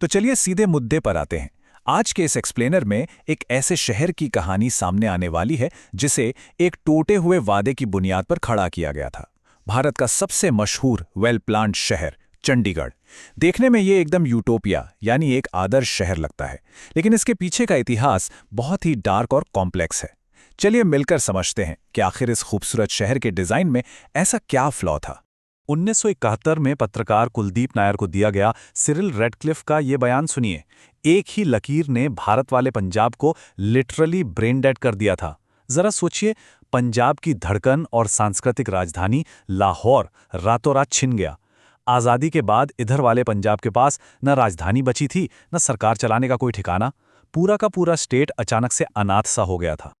तो चलिए सीधे मुद्दे पर आते हैं। आज के इस एक्सप्लेनर में एक ऐसे शहर की कहानी सामने आने वाली है जिसे एक टूटे हुए वादे की बुनियाद पर खड़ा किया गया था। भारत का सबसे मशहूर वेल प्लान्ड शहर चंडीगढ़। देखने में ये एकदम यूटोपिया यानी एक आदर्श शहर लगता है, लेकिन इसके पीछे का इतिहास बहुत ही डार्क और कॉम्प्लेक्स है। चलिए मिलकर समझते हैं कि आखिर इस खूबसूरत शहर के डिजाइन में ऐसा क्या फ्लॉ था। 1971 में पत्रकार कुलदीप नायर को दिया गया सिरिल रेडक्लिफ का ये बयान सुनिए। एक ही लकीर ने भारत वाले पंजाब को लिटरली ब्रेन डेड कर दिया था। जरा सोचिए, पंजाब की धड़कन और सांस्कृतिक राजधानी लाहौर रातों रात छिन गया। आज़ादी के बाद इधर वाले पंजाब के पास न राजधानी बची थी, न सरकार चलाने का कोई ठिकाना। पूरा का पूरा स्टेट अचानक से अनाथ सा हो गया था।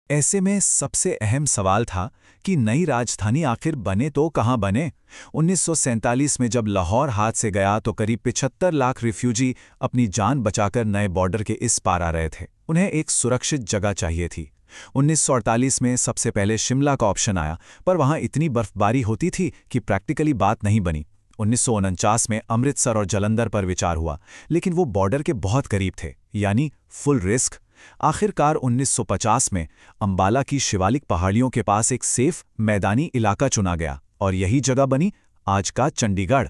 ऐसे में सबसे अहम सवाल था कि नई राजधानी आखिर बने तो कहाँ बने। 1947 में जब लाहौर हाथ से गया तो करीब 75 लाख रिफ्यूजी अपनी जान बचाकर नए बॉर्डर के इस पार आ रहे थे। उन्हें एक सुरक्षित जगह चाहिए थी। 1948 में सबसे पहले शिमला का ऑप्शन आया, पर वहाँ इतनी बर्फबारी होती थी कि प्रैक्टिकली बात नहीं बनी। 1949 में अमृतसर और जलंधर पर विचार हुआ, लेकिन वो बॉर्डर के बहुत करीब थे, यानी फुल रिस्क। आखिरकार 1950 में अंबाला की शिवालिक पहाड़ियों के पास एक सेफ मैदानी इलाका चुना गया और यही जगह बनी आज का चंडीगढ़।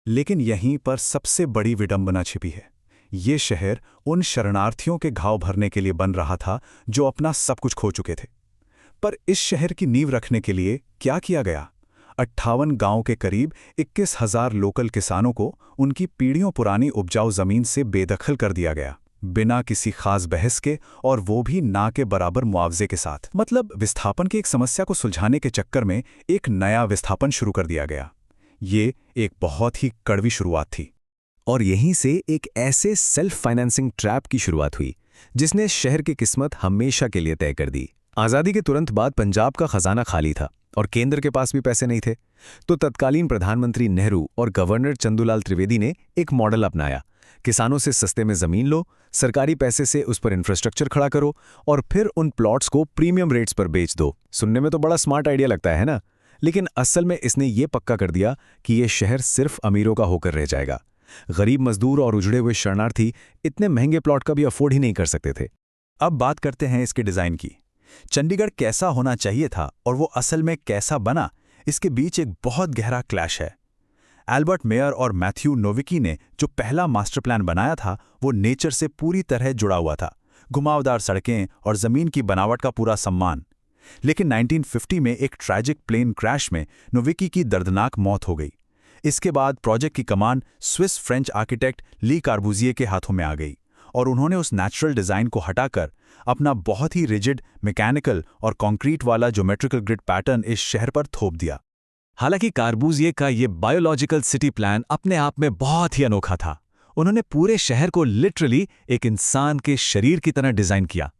लेकिन यहीं पर सबसे बड़ी विडंबना छिपी है। ये शहर उन शरणार्थियों के घाव भरने के लिए बन रहा था जो अपना सब कुछ खो चुके थे। पर इस शहर की नींव रखने के लिए क्या किया गया? 58 गांव के करीब 21,000 लोकल किसानों को उनकी पीढ़ियों पुरानी उपजाऊ जमीन से बेदखल कर दिया गया, बिना किसी खास बहस के, और वो भी ना के बराबर मुआवजे के साथ। मतलब विस्थापन की एक समस्या को सुलझाने के चक्कर में एक नया विस्थापन शुरू कर दिया गया। ये एक बहुत ही कड़वी शुरुआत थी। और यहीं से एक ऐसे सेल्फ फाइनेंसिंग ट्रैप की शुरुआत हुई जिसने शहर की किस्मत हमेशा के लिए तय कर दी। आज़ादी के तुरंत बाद पंजाब का खजाना खाली था और केंद्र के पास भी पैसे नहीं थे, तो तत्कालीन प्रधानमंत्री नेहरू और गवर्नर चंदूलाल त्रिवेदी ने एक मॉडल अपनाया। किसानों से सस्ते में जमीन लो, सरकारी पैसे से उस पर इंफ्रास्ट्रक्चर खड़ा करो और फिर उन प्लॉट्स को प्रीमियम रेट्स पर बेच दो। सुनने में तो बड़ा स्मार्ट आइडिया लगता है ना, लेकिन असल में इसने ये पक्का कर दिया कि ये शहर सिर्फ अमीरों का होकर रह जाएगा। गरीब मजदूर और उजड़े हुए शरणार्थी इतने महंगे प्लॉट का भी अफोर्ड ही नहीं कर सकते थे। अब बात करते हैं इसके डिजाइन की। चंडीगढ़ कैसा होना चाहिए था और वो असल में कैसा बना, इसके बीच एक बहुत गहरा क्लैश है। एल्बर्ट मेयर और मैथ्यू नोविकी ने जो पहला मास्टर प्लान बनाया था वो नेचर से पूरी तरह जुड़ा हुआ था। घुमावदार सड़कें और ज़मीन की बनावट का पूरा सम्मान। लेकिन 1950 में एक ट्रैजिक प्लेन क्रैश में नोविकी की दर्दनाक मौत हो गई। इसके बाद प्रोजेक्ट की कमान स्विस फ्रेंच आर्किटेक्ट ली कार्बूजिए के हाथों में आ गई और उन्होंने उस नेचुरल डिज़ाइन को हटाकर अपना बहुत ही रिजिड, मैकेनिकल और कंक्रीट वाला ज्योमेट्रिकल ग्रिड पैटर्न इस शहर पर थोप दिया। हालांकि कार्बूजिए का ये बायोलॉजिकल सिटी प्लान अपने आप में बहुत ही अनोखा था। उन्होंने पूरे शहर को लिटरली एक इंसान के शरीर की तरह डिजाइन किया।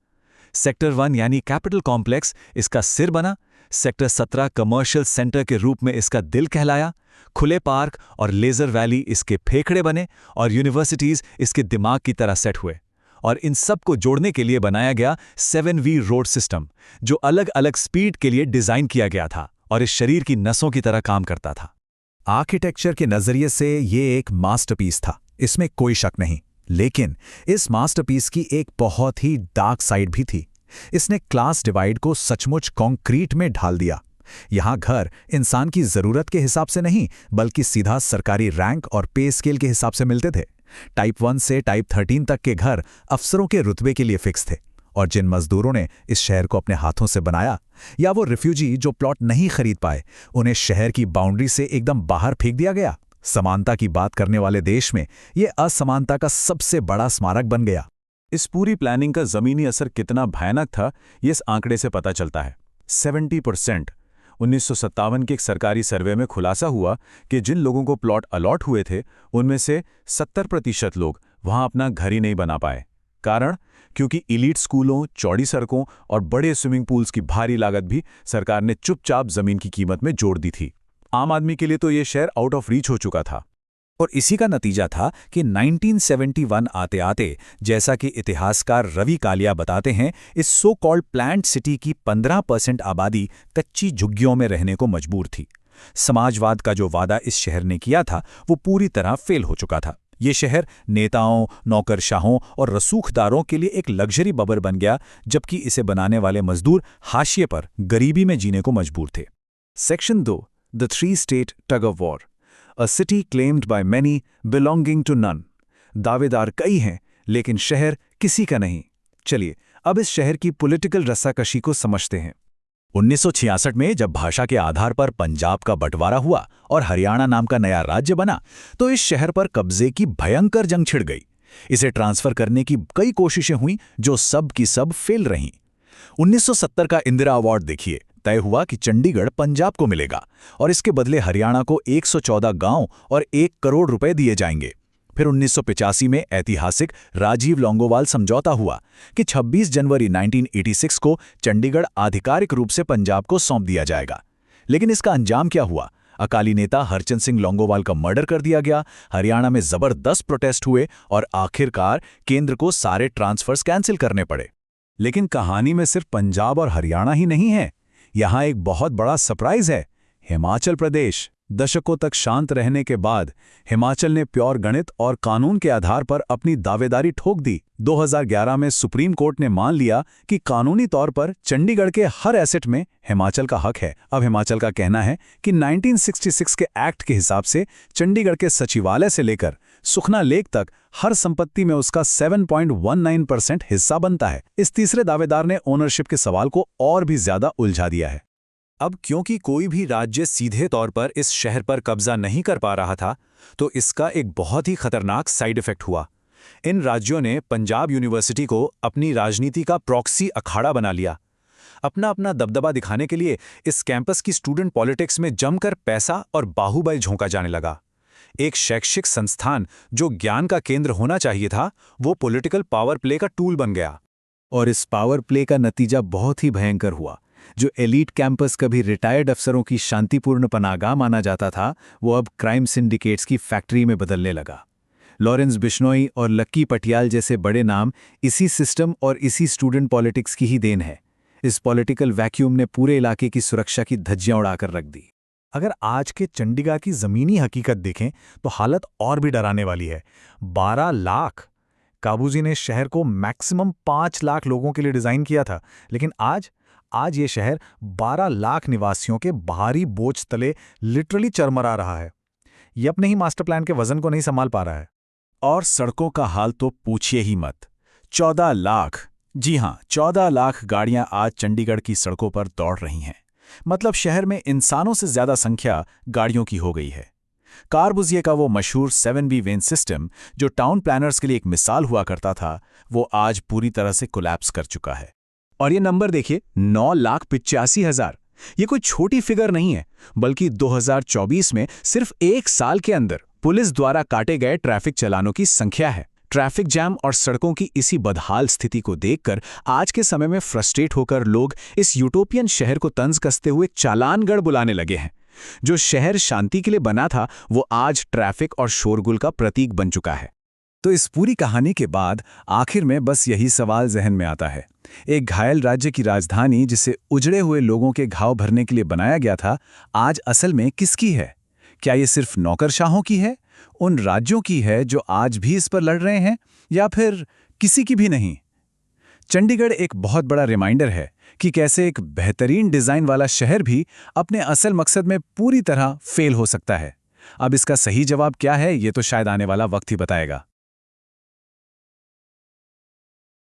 सेक्टर 1 यानी कैपिटल कॉम्प्लेक्स इसका सिर बना, सेक्टर 17 कमर्शियल सेंटर के रूप में इसका दिल कहलाया, खुले पार्क और लेजर वैली इसके फेफड़े बने और यूनिवर्सिटीज इसके दिमाग की तरह सेट हुए। और इन सब को जोड़ने के लिए बनाया गया 7V रोड सिस्टम, जो अलग अलग स्पीड के लिए डिजाइन किया गया था और इस शरीर की नसों की तरह काम करता था। आर्किटेक्चर के नजरिए से ये एक मास्टरपीस था, इसमें कोई शक नहीं। लेकिन इस मास्टरपीस की एक बहुत ही डार्क साइड भी थी। इसने क्लास डिवाइड को सचमुच कंक्रीट में ढाल दिया। यहाँ घर इंसान की जरूरत के हिसाब से नहीं, बल्कि सीधा सरकारी रैंक और पे स्केल के हिसाब से मिलते थे। टाइप 1 से टाइप 13 तक के घर अफसरों के रुतबे के लिए फिक्स थे, और जिन मजदूरों ने इस शहर को अपने हाथों से बनाया, या वो रिफ्यूजी जो प्लॉट नहीं खरीद पाए, उन्हें शहर की बाउंड्री से एकदम बाहर फेंक दिया गया। समानता की बात करने वाले देश में ये असमानता का सबसे बड़ा स्मारक बन गया। इस पूरी प्लानिंग का जमीनी असर कितना भयानक था, ये इस आंकड़े से पता चलता है। 70%। 1957 के एक सरकारी सर्वे में खुलासा हुआ कि जिन लोगों को प्लॉट अलॉट हुए थे, उनमें से 70% लोग वहां अपना घर ही नहीं बना पाए। कारण? क्योंकि इलीट स्कूलों, चौड़ी सड़कों और बड़े स्विमिंग पूल्स की भारी लागत भी सरकार ने चुपचाप जमीन की कीमत में जोड़ दी थी। आम आदमी के लिए तो ये शहर आउट ऑफ रीच हो चुका था। और इसी का नतीजा था कि 1971 आते आते, जैसा कि इतिहासकार रवि कालिया बताते हैं, इस सो कॉल्ड प्लान्ड सिटी की 15% आबादी कच्ची झुग्गियों में रहने को मजबूर थी। समाजवाद का जो वादा इस शहर ने किया था वो पूरी तरह फेल हो चुका था। ये शहर नेताओं, नौकरशाहों और रसूखदारों के लिए एक लग्जरी बबर बन गया, जबकि इसे बनाने वाले मजदूर हाशिए पर गरीबी में जीने को मजबूर थे। Section 2 the 3 state tug of war, a city claimed by many belonging to none. दावेदार कई हैं लेकिन शहर किसी का नहीं। चलिए अब इस शहर की पॉलिटिकल रस्साकशी को समझते हैं। 1966 में जब भाषा के आधार पर पंजाब का बंटवारा हुआ और हरियाणा नाम का नया राज्य बना, तो इस शहर पर कब्जे की भयंकर जंग छिड़ गई। इसे ट्रांसफर करने की कई कोशिशें हुईं जो सब की सब फेल रहीं। 1970 का इंदिरा अवार्ड देखिए, तय हुआ कि चंडीगढ़ पंजाब को मिलेगा और इसके बदले हरियाणा को 114 गांव और 1 करोड़ रुपए दिए जाएंगे। फिर 1985 में ऐतिहासिक राजीव लोंगोवाल समझौता हुआ कि 26 जनवरी 1986 को चंडीगढ़ आधिकारिक रूप से पंजाब को सौंप दिया जाएगा। लेकिन इसका अंजाम क्या हुआ? अकाली नेता हरचंद सिंह लोंगोवाल का मर्डर कर दिया गया, हरियाणा में जबरदस्त प्रोटेस्ट हुए और आखिरकार केंद्र को सारे ट्रांसफर्स कैंसिल करने पड़े। लेकिन कहानी में सिर्फ पंजाब और हरियाणा ही नहीं है, यहाँ एक बहुत बड़ा सरप्राइज है, हिमाचल प्रदेश। दशकों तक शांत रहने के बाद हिमाचल ने प्योर गणित और कानून के आधार पर अपनी दावेदारी ठोक दी। 2011 में सुप्रीम कोर्ट ने मान लिया कि कानूनी तौर पर चंडीगढ़ के हर एसेट में हिमाचल का हक है। अब हिमाचल का कहना है कि 1966 के एक्ट के हिसाब से चंडीगढ़ के सचिवालय से लेकर सुखना लेक तक हर संपत्ति में उसका 7.19% हिस्सा बनता है। इस तीसरे दावेदार ने ओनरशिप के सवाल को और भी ज्यादा उलझा दिया है। अब क्योंकि कोई भी राज्य सीधे तौर पर इस शहर पर कब्जा नहीं कर पा रहा था, तो इसका एक बहुत ही खतरनाक साइड इफेक्ट हुआ। इन राज्यों ने पंजाब यूनिवर्सिटी को अपनी राजनीति का प्रॉक्सी अखाड़ा बना लिया। अपना अपना दबदबा दिखाने के लिए इस कैंपस की स्टूडेंट पॉलिटिक्स में जमकर पैसा और बाहुबल झोंका जाने लगा। एक शैक्षिक संस्थान जो ज्ञान का केंद्र होना चाहिए था, वो पॉलिटिकल पावर प्ले का टूल बन गया। और इस पावर प्ले का नतीजा बहुत ही भयंकर हुआ। जो एलीट कैंपस कभी रिटायर्ड अफसरों की शांतिपूर्ण पनाहगाह माना जाता था, वो अब क्राइम सिंडिकेट्स की फैक्ट्री में बदलने लगा। लॉरेंस बिश्नोई और लक्की पटियाल जैसे बड़े नाम इसी सिस्टम और इसी स्टूडेंट पॉलिटिक्स की ही देन है। इस पॉलिटिकल वैक्यूम ने पूरे इलाके की सुरक्षा की धज्जियां उड़ाकर रख दी। अगर आज के चंडीगढ़ की ज़मीनी हकीकत देखें तो हालत और भी डराने वाली है। 12 लाख। काबूजी ने शहर को मैक्सिमम 5 लाख लोगों के लिए डिज़ाइन किया था, लेकिन आज ये शहर 12 लाख निवासियों के बाहरी बोझ तले लिटरली चरमरा रहा है। ये अपने ही मास्टर प्लान के वजन को नहीं संभाल पा रहा है। और सड़कों का हाल तो पूछिए ही मत। 14 लाख, जी हां, 14 लाख गाड़ियां आज चंडीगढ़ की सड़कों पर दौड़ रही हैं। मतलब शहर में इंसानों से ज्यादा संख्या गाड़ियों की हो गई है। कारबुजिए का वो मशहूर 7B वेन सिस्टम, जो टाउन प्लानर्स के लिए एक मिसाल हुआ करता था, वो आज पूरी तरह से कोलैप्स कर चुका है। और ये नंबर देखिए, 9,85,000। ये कोई छोटी फिगर नहीं है, बल्कि 2024 में सिर्फ 1 साल के अंदर पुलिस द्वारा काटे गए ट्रैफिक चालानों की संख्या है। ट्रैफिक जैम और सड़कों की इसी बदहाल स्थिति को देखकर आज के समय में फ्रस्ट्रेट होकर लोग इस यूटोपियन शहर को तंज कसते हुए चालानगढ़ बुलाने लगे हैं। जो शहर शांति के लिए बना था, वो आज ट्रैफिक और शोरगुल का प्रतीक बन चुका है। तो इस पूरी कहानी के बाद आखिर में बस यही सवाल जहन में आता है। एक घायल राज्य की राजधानी, जिसे उजड़े हुए लोगों के घाव भरने के लिए बनाया गया था, आज असल में किसकी है? क्या ये सिर्फ नौकरशाहों की है, उन राज्यों की है जो आज भी इस पर लड़ रहे हैं, या फिर किसी की भी नहीं? चंडीगढ़ एक बहुत बड़ा रिमाइंडर है कि कैसे एक बेहतरीन डिज़ाइन वाला शहर भी अपने असल मकसद में पूरी तरह फेल हो सकता है। अब इसका सही जवाब क्या है, ये तो शायद आने वाला वक्त ही बताएगा।